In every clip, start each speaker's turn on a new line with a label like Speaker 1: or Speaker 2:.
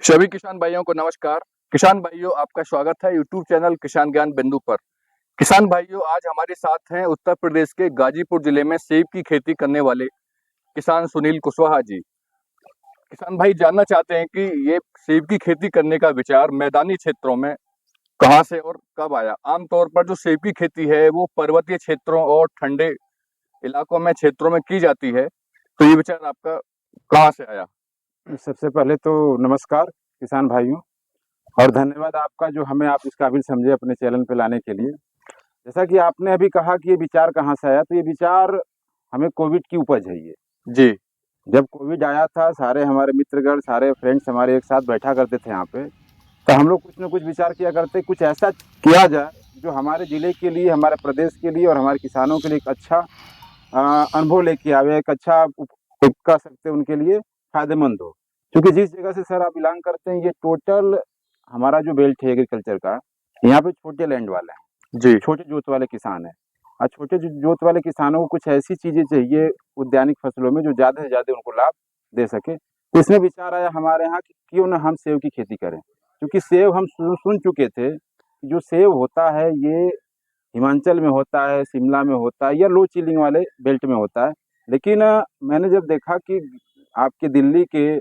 Speaker 1: सभी किसान भाइयों को नमस्कार। किसान भाइयों, आपका स्वागत है यूट्यूब चैनल किसान ज्ञान बिंदु पर। किसान भाइयों, आज हमारे साथ हैं उत्तर प्रदेश के गाजीपुर जिले में सेब की खेती करने वाले किसान सुनील कुशवाहा जी। किसान भाई जानना चाहते हैं कि ये सेब की खेती करने का विचार मैदानी क्षेत्रों में कहाँ से और कब आया। आमतौर पर जो सेब की खेती है वो पर्वतीय क्षेत्रों और ठंडे इलाकों में क्षेत्रों में की जाती है, तो ये विचार आपका कहाँ से आया?
Speaker 2: सबसे पहले तो नमस्कार किसान भाइयों, और धन्यवाद आपका जो हमें आप इस काबिल समझे अपने चैनल पे लाने के लिए। जैसा कि आपने अभी कहा कि ये विचार कहाँ से आया, तो ये विचार हमें कोविड की उपज है ये।
Speaker 1: जी।
Speaker 2: जब कोविड आया था, सारे हमारे मित्रगण, सारे फ्रेंड्स हमारे एक साथ बैठा करते थे यहाँ पे, तो हम लोग कुछ न कुछ विचार किया करते, कुछ ऐसा किया जाए जो हमारे जिले के लिए, हमारे प्रदेश के लिए और हमारे किसानों के लिए एक अच्छा अनुभव लेके आवे, एक अच्छा कह सकते हैं उनके लिए फायदेमंद हो। क्योंकि जिस जगह से सर आप बिलोंग करते हैं, ये टोटल हमारा जो बेल्ट है एग्रीकल्चर का, यहाँ पे छोटे लैंड वाले हैं,
Speaker 1: जी।
Speaker 2: छोटे जोत वाले किसान हैं। और छोटे जोत वाले किसानों को कुछ ऐसी चीजें चाहिए उद्यानिक फसलों में जो ज्यादा से ज्यादा उनको लाभ दे सके। तो इसमें विचार आया हमारे यहाँ कि क्यों ना हम सेब की खेती करें, क्योंकि सेब हम सुन चुके थे कि जो सेब होता है ये हिमाचल में होता है, शिमला में होता है, या लो चिलिंग वाले बेल्ट में होता है। लेकिन मैंने जब देखा कि आपके दिल्ली के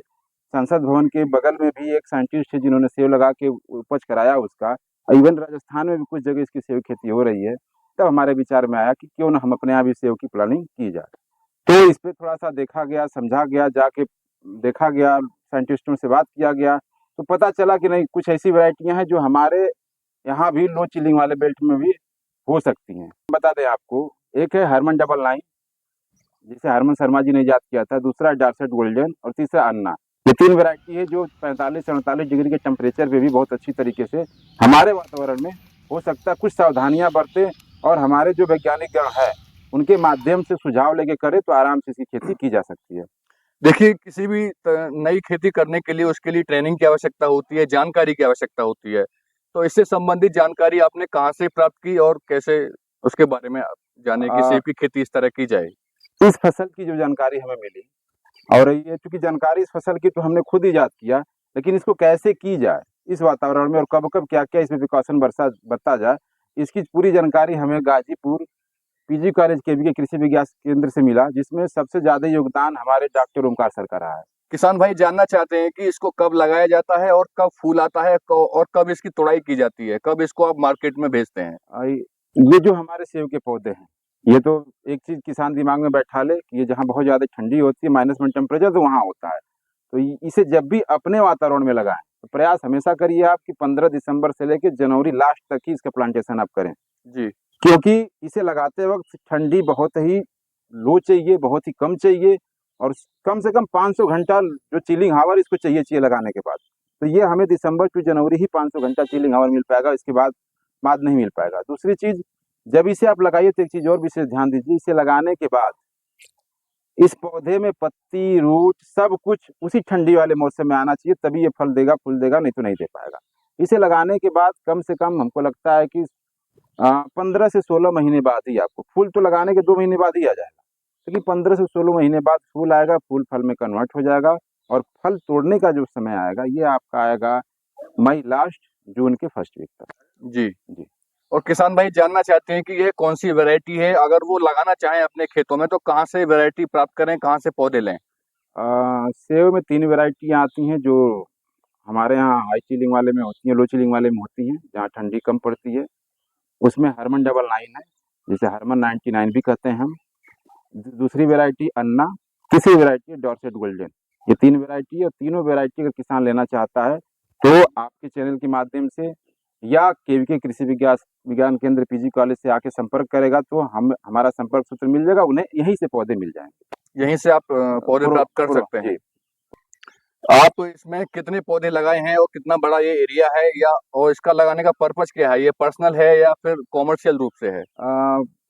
Speaker 2: संसद भवन के बगल में भी एक साइंटिस्ट है जिन्होंने सेब लगा के उपज कराया उसका, इवन राजस्थान में भी कुछ जगह इसकी सेब खेती हो रही है, तब हमारे विचार में आया कि क्यों ना हम अपने यहाँ भी सेब की प्लानिंग की जाए। तो इस पे थोड़ा सा देखा गया, समझा गया, जाके देखा गया, साइंटिस्टों से बात किया गया, तो पता चला कि नहीं, कुछ ऐसी वैरायटियां हैं जो हमारे यहाँ भी लो चिलिंग वाले बेल्ट में भी हो सकती हैं। बता दें आपको, एक है हरमन डबल नाइन, जिसे हरमन शर्मा जी ने इजाद किया था, दूसरा है डार्सेट गोल्डन, और तीसरा अन्ना। ये तीन वैरायटी है जो 45 से 48 डिग्री के टेम्परेचर पे भी बहुत अच्छी तरीके से हमारे वातावरण में हो सकता है। कुछ सावधानियां बरतें और हमारे जो वैज्ञानिक गण है उनके माध्यम से सुझाव लेके करें तो आराम से इसकी खेती की जा सकती है।
Speaker 1: देखिए, किसी भी नई खेती करने के लिए उसके लिए ट्रेनिंग की आवश्यकता होती है, जानकारी की आवश्यकता होती है। तो इससे संबंधित जानकारी आपने कहाँ से प्राप्त की और कैसे उसके बारे में आप जाने कि
Speaker 2: आ,
Speaker 1: सेब की खेती इस तरह की जाए?
Speaker 2: इस फसल की जो जानकारी हमें मिली, और ये चूंकि जानकारी इस फसल की तो हमने खुद इजाद किया, लेकिन इसको कैसे की जाए इस वातावरण में, और कब कब क्या क्या इसमें प्रिकॉशन बरता जाए, इसकी पूरी जानकारी हमें गाजीपुर पीजी कॉलेज के भी कृषि विज्ञान केंद्र से मिला, जिसमें सबसे ज्यादा योगदान हमारे डॉक्टर ओमकार सर का रहा है।
Speaker 1: किसान भाई जानना चाहते हैं कि इसको कब लगाया जाता है और कब फूल आता है और कब इसकी तुड़ाई की जाती है, कब इसको आप मार्केट में भेजते हैं?
Speaker 2: ये जो हमारे सेब के पौधे हैं, ये तो एक चीज किसान दिमाग में बैठा ले कि ये जहाँ बहुत ज्यादा ठंडी होती है, -1 टेम्परेचर, तो वहाँ होता है। तो इसे जब भी अपने वातावरण में लगाएं, तो प्रयास हमेशा करिए आप कि 15 दिसंबर से लेकर जनवरी लास्ट तक ही इसका प्लांटेशन आप करें।
Speaker 1: जी।
Speaker 2: क्योंकि इसे लगाते वक्त ठंडी बहुत ही लो चाहिए, बहुत ही कम चाहिए, और कम से कम 500 घंटा जो चिलिंग हावर इसको चाहिए लगाने के बाद। तो ये हमें दिसंबर टू जनवरी ही 500 घंटा चिलिंग हावर मिल पाएगा, इसके बाद नहीं मिल पाएगा। दूसरी चीज, जब इसे आप लगाइए तो एक चीज और विशेष ध्यान दीजिए, इसे लगाने के बाद इस पौधे में पत्ती, रूट, सब कुछ उसी ठंडी वाले मौसम में आना चाहिए, तभी ये फल देगा, फूल देगा, नहीं तो नहीं दे पाएगा। इसे लगाने के बाद कम से कम हमको लगता है कि 15 से 16 महीने बाद ही आपको फूल, तो लगाने के 2 महीने बाद ही आ जाएगा, क्योंकि 15 से 16 महीने बाद फूल आएगा, फूल फल में कन्वर्ट हो जाएगा, और फल तोड़ने का जो समय आएगा ये आपका आएगा मई लास्ट, जून के फर्स्ट वीक तक।
Speaker 1: जी।
Speaker 2: जी।
Speaker 1: और किसान भाई जानना चाहते हैं कि ये कौन सी वैरायटी है, अगर वो लगाना चाहें अपने खेतों में तो कहाँ से वैरायटी प्राप्त करें, कहाँ से पौधे लें?
Speaker 2: सेब में 3 वैरायटियाँ आती हैं जो हमारे यहाँ हाई चिलिंग वाले में होती हैं, लो चिलिंग वाले में होती हैं, जहाँ ठंडी कम पड़ती है। उसमें हरमन डबल नाइन है, जिसे हरमन 99 भी कहते हैं हम। दूसरी वैरायटी अन्ना, तीसरी वैरायटी है डॉर्सेट गोल्डन। ये 3 वैरायटी है, और तीनों वैरायटी अगर किसान लेना चाहता है तो आपके चैनल के माध्यम से या केवीके कृषि विज्ञान केंद्र पीजी कॉलेज से आके संपर्क करेगा, तो हम हमारा संपर्क सूत्र मिल जाएगा, उन्हें यहीं से पौधे मिल जाएंगे।
Speaker 1: यहीं से आप पौधे प्राप्त कर सकते हैं।
Speaker 2: जी।
Speaker 1: आप इसमें कितने पौधे लगाए हैं और कितना बड़ा ये एरिया है, या और इसका लगाने का पर्पज क्या है? ये पर्सनल है या फिर कॉमर्शियल रूप से है?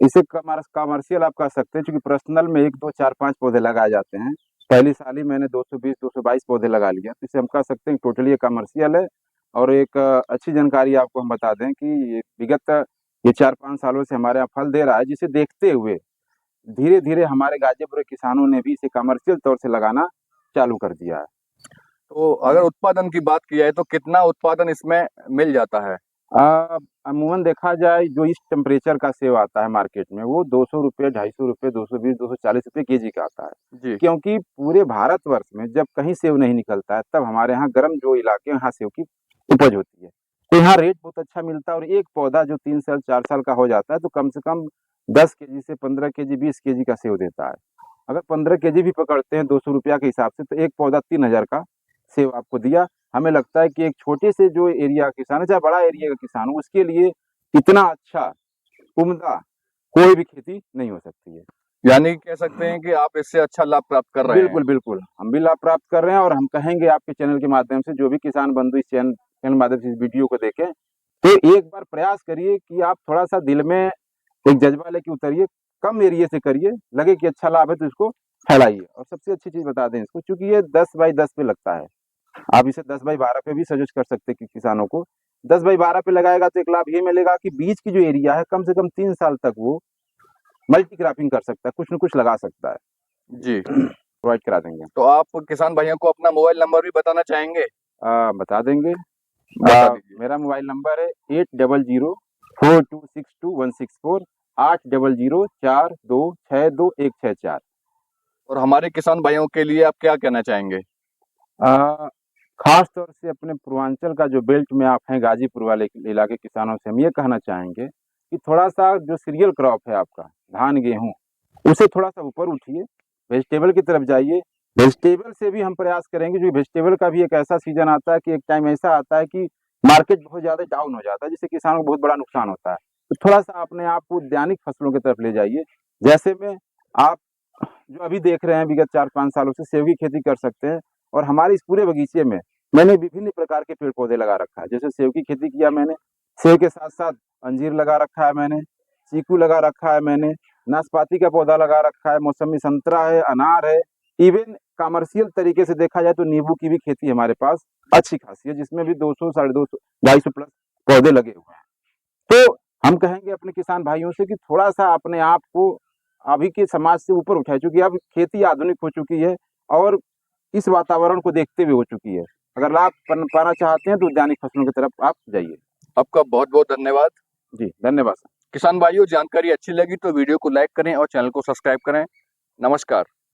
Speaker 2: इसे कमर्शियल आप कह सकते हैं, क्योंकि पर्सनल में 1 2 4 5 पौधे लगाए जाते हैं। पहली साल ही मैंने 220 222 पौधे लगा लिया, तो इसे हम कह सकते हैं टोटली ये कमर्शियल है। और एक अच्छी जानकारी आपको हम बता दें कि ये विगत ये 4 5 सालों से हमारे यहाँ फल दे रहा है, जिसे देखते हुए धीरे धीरे हमारे गाजीपुर के किसानों ने भी इसे कमर्शियल तौर से लगाना चालू कर दिया है।
Speaker 1: तो अगर उत्पादन की बात की जाए तो कितना उत्पादन इसमें मिल जाता है?
Speaker 2: अमूमन देखा जाए जो इस टेम्परेचर का सेव आता है मार्केट में वो 200 रुपये, 250 रुपये, 220, 240 रुपये केजी का आता है।
Speaker 1: जी।
Speaker 2: क्योंकि पूरे भारतवर्ष में जब कहीं सेव नहीं निकलता है तब हमारे यहाँ गर्म जो इलाके हैं, यहाँ सेव की उपज होती है। तो यहाँ रेट बहुत अच्छा मिलता है और एक पौधा जो 3 साल 4 साल का हो जाता है तो कम से कम 10 केजी से 15 केजी 20 केजी का सेव देता है। अगर 15 केजी भी पकड़ते हैं 200 रुपया के हिसाब से तो एक पौधा 3000 का सेव आपको दिया। हमें लगता है कि एक छोटे से जो एरिया किसान है, चाहे बड़ा एरिया का किसान हो, उसके लिए इतना अच्छा उम्दा कोई भी खेती नहीं हो सकती है।
Speaker 1: यानी कह सकते हैं कि आप इससे अच्छा लाभ प्राप्त कर रहे हैं।
Speaker 2: बिल्कुल, बिल्कुल। हम भी लाभ प्राप्त कर रहे हैं और हम कहेंगे आपके चैनल के माध्यम से जो भी किसान बंधु इस चैनल के माध्यम से इस वीडियो को देखें, तो एक बार प्रयास करिए कि आप थोड़ा-सा दिल में एक जज़्बा लेके उतरिए, कम एरिया से करिए, लगे कि अच्छा लाभ है तो इसको फैलाइए। और सबसे अच्छी चीज़ बता दें इसको, चूँकि ये 10 बाई 10 पे लगता है। आप इसे 10 बाई 12 पे भी सजेस्ट कर सकते हैं कि किसानों को। 10 बाई 12 पे लगाएगा तो एक लाभ ये मिलेगा कि बीच की जो एरिया है कम से कम 3 साल तक वो मल्टी क्रॉपिंग कर सकता है, कुछ न कुछ लगा सकता है।
Speaker 1: जी।
Speaker 2: प्रोवाइड करा देंगे।
Speaker 1: तो आप किसान भाइयों को अपना मोबाइल नंबर भी बताना चाहेंगे?
Speaker 2: बता देंगे।
Speaker 1: बता दीजिए।
Speaker 2: मेरा मोबाइल नंबर है 8004262164 8004262164।
Speaker 1: और हमारे किसान भाइयों के लिए आप क्या कहना चाहेंगे?
Speaker 2: खास तौर से अपने पूर्वांचल का जो बेल्ट में आप हैं, गाजीपुर वाले इलाके किसानों से हम ये कहना चाहेंगे कि थोड़ा-सा जो सीरियल क्रॉप है आपका, धान, गेहूँ, उसे थोड़ा-सा ऊपर उठिए, वेजिटेबल की तरफ जाइए। वेजिटेबल से भी हम प्रयास करेंगे, जो वेजिटेबल का भी एक ऐसा सीज़न आता है कि एक टाइम ऐसा आता है कि मार्केट बहुत ज़्यादा डाउन हो जाता है, जिससे किसानों को बहुत बड़ा नुकसान होता है। तो थोड़ा-सा अपने आप को उद्यानिक फसलों की तरफ ले जाइए। जैसे में आप जो अभी देख रहे हैं विगत 4-5 सालों से सेव की खेती कर सकते हैं और हमारे इस पूरे बगीचे में मैंने विभिन्न प्रकार के पेड़-पौधे लगा रखा है। जैसे सेव की खेती किया मैंने, सेव के साथ-साथ अंजीर लगा रखा है मैंने, चीकू लगा रखा है मैंने, नाशपाती का पौधा लगा रखा है, मौसमी संतरा है, अनार है, इवन कमर्शियल तरीके से देखा जाए तो नींबू की भी खेती हमारे पास अच्छी खासी है, जिसमें भी 200, 250, 250 प्लस पौधे लगे हुए हैं। तो हम कहेंगे अपने किसान भाइयों से कि थोड़ा-सा अपने आप को अभी के समाज से ऊपर उठाएँ, चूँकि अब खेती आधुनिक हो चुकी है और इस वातावरण को देखते हुए हो चुकी है। अगर लाभ पाना चाहते हैं तो उद्यानिक फसलों की तरफ आप जाइए।
Speaker 1: आपका बहुत-बहुत धन्यवाद।
Speaker 2: जी, धन्यवाद सर।
Speaker 1: किसान भाइयों, जानकारी अच्छी लगी तो वीडियो को लाइक करें और चैनल को सब्सक्राइब करें। नमस्कार।